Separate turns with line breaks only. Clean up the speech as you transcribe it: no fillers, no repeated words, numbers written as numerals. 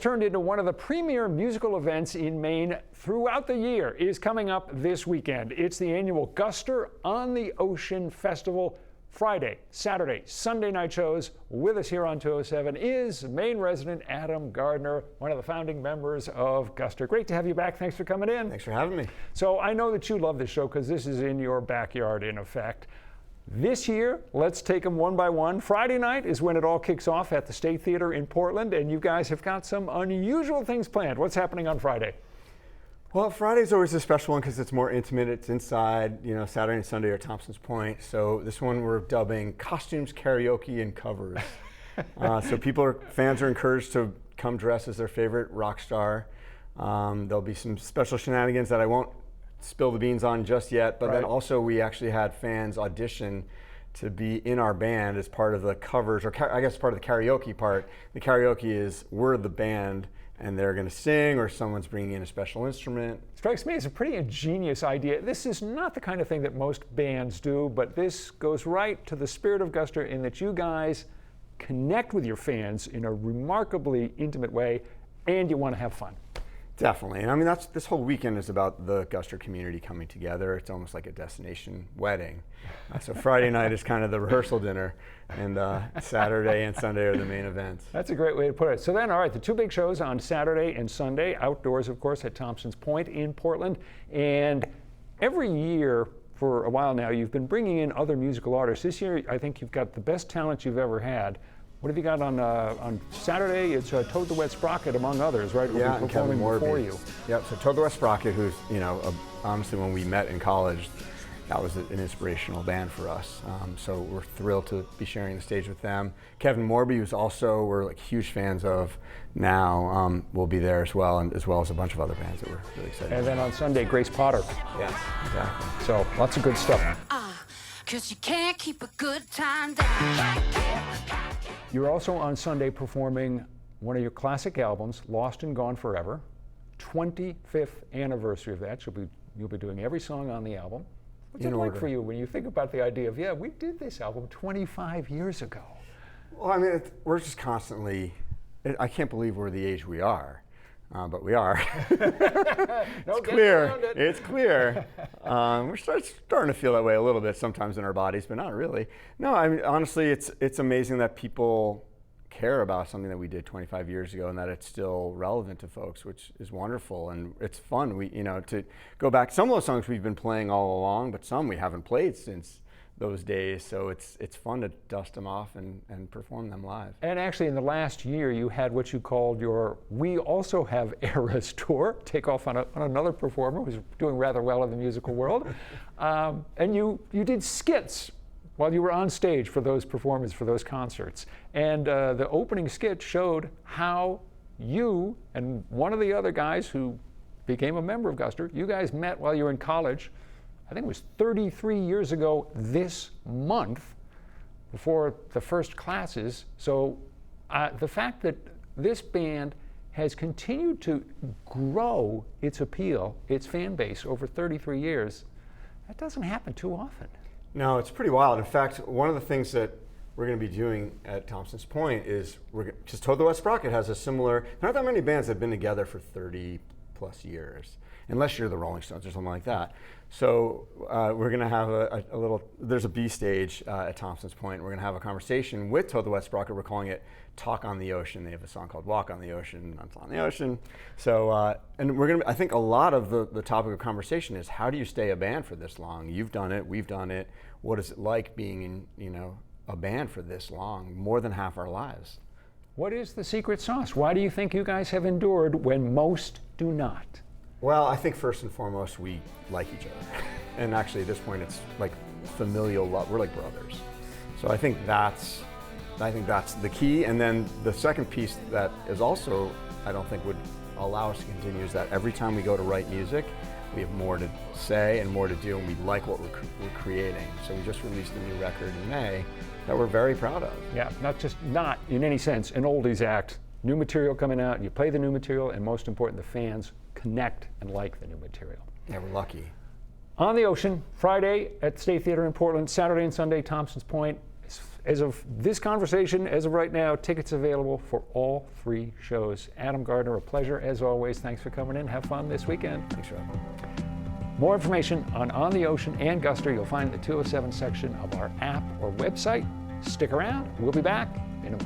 Turned into one of the premier musical events in Maine throughout the year is coming up this weekend. It's the annual Guster On the Ocean Festival. Friday, Saturday, Sunday night shows. With us here on 207 is Maine resident Adam Gardner, one of the founding members of Guster. Great to have you back. Thanks for coming in.
Thanks for having me.
So I know that you love this show because this is in your backyard in effect. This year, let's take them one by one. Friday night is when it all kicks off at the State Theater in Portland, and you guys have got some unusual things planned. What's happening on Friday?
Well, Friday's always a special one because it's more intimate. It's inside. You know, Saturday and Sunday are Thompson's Point. So this one we're dubbing Costumes, Karaoke, and Covers. So fans are encouraged to come dress as their favorite rock star. There'll be some special shenanigans that I won't spill the beans on just yet, but then also we actually had fans audition to be in our band as part of the covers, or I guess part of the karaoke part. The karaoke is we're the band and they're going to sing, or someone's bringing in a special instrument.
Strikes me as a pretty ingenious idea. This is not the kind of thing that most bands do, but this goes right to the spirit of Guster in that you guys connect with your fans in a remarkably intimate way, and you want to have fun.
Definitely. And I mean, this whole weekend is about the Guster community coming together. It's almost like a destination wedding. So Friday night is kind of the rehearsal dinner, and Saturday and Sunday are the main events.
That's a great way to put it. So then, all right, the two big shows on Saturday and Sunday, outdoors, of course, at Thompson's Point in Portland. And every year for a while now, you've been bringing in other musical artists. This year, I think you've got the best talent you've ever had. What have you got on Saturday? It's Toad the Wet Sprocket, among others, right?
Yeah, and Kevin
before you.
Yep, so Toad the Wet Sprocket, who's, honestly, when we met in college, that was an inspirational band for us. So we're thrilled to be sharing the stage with them. Kevin Morby, who's also, we're like huge fans of now, will be there as well, and as well as a bunch of other bands that we're really excited
And
about.
then on Sunday, Grace Potter.
Yeah, exactly.
So lots of good stuff.
'Cause you can't keep a good time down.
You're also on Sunday performing one of your classic albums, Lost and Gone Forever. 25th anniversary of that. You'll be doing every song on the album. What's it like for you when you think about the idea of, yeah, we did this album 25 years ago?
Well, I mean, we're just constantly, I can't believe we're the age we are, but we are. It's clear. It's clear. We're starting to feel that way a little bit sometimes in our bodies, but not really. No, I mean, honestly, it's amazing that people care about something that we did 25 years ago and that it's still relevant to folks, which is wonderful, and it's fun. To go back. Some of those songs we've been playing all along, but some we haven't played since those days, so it's fun to dust them off and perform them live.
And actually, in the last year, you had what you called your We Also Have Eras tour, take off on another performer who's doing rather well in the musical world. And you did skits while you were on stage for those performances, for those concerts. And the opening skit showed how you and one of the other guys who became a member of Guster, you guys met while you were in college. I think it was 33 years ago this month, before the first classes. So the fact that this band has continued to grow its appeal, its fan base over 33 years, that doesn't happen too often.
No, it's pretty wild. In fact, one of the things that we're going to be doing at Thompson's Point is, because Toad the Wet Sprocket has a similar, there aren't that many bands that have been together for 30 plus years, unless you're the Rolling Stones or something like that. So we're going to have a little, there's a B stage at Thompson's Point. We're going to have a conversation with Toad the Wet Sprocket. We're calling it Talk on the Ocean. They have a song called Walk on the Ocean, That's on the Ocean. So, and we're going to, I think a lot of the topic of conversation is, how do you stay a band for this long? You've done it, we've done it. What is it like being in, a band for this long, more than half our lives?
What is the secret sauce? Why do you think you guys have endured when most do not?
Well, I think first and foremost, we like each other. And actually at this point, it's like familial love. We're like brothers. So I think that's the key. And then the second piece that is also, I don't think would allow us to continue, is that every time we go to write music, we have more to say and more to do, and we like what we're creating. So we just released a new record in May that we're very proud of.
Yeah, not in any sense an oldies act. New material coming out, you play the new material, and most important, the fans connect and like the new material.
Yeah, we're lucky.
On the Ocean, Friday at State Theater in Portland, Saturday and Sunday, Thompson's Point. As of this conversation, as of right now, tickets available for all 3 shows. Adam Gardner, a pleasure as always. Thanks for coming in. Have fun this weekend.
Thanks, Rob.
More information on the Ocean and Guster you'll find in the 207 section of our app or website. Stick around. We'll be back in a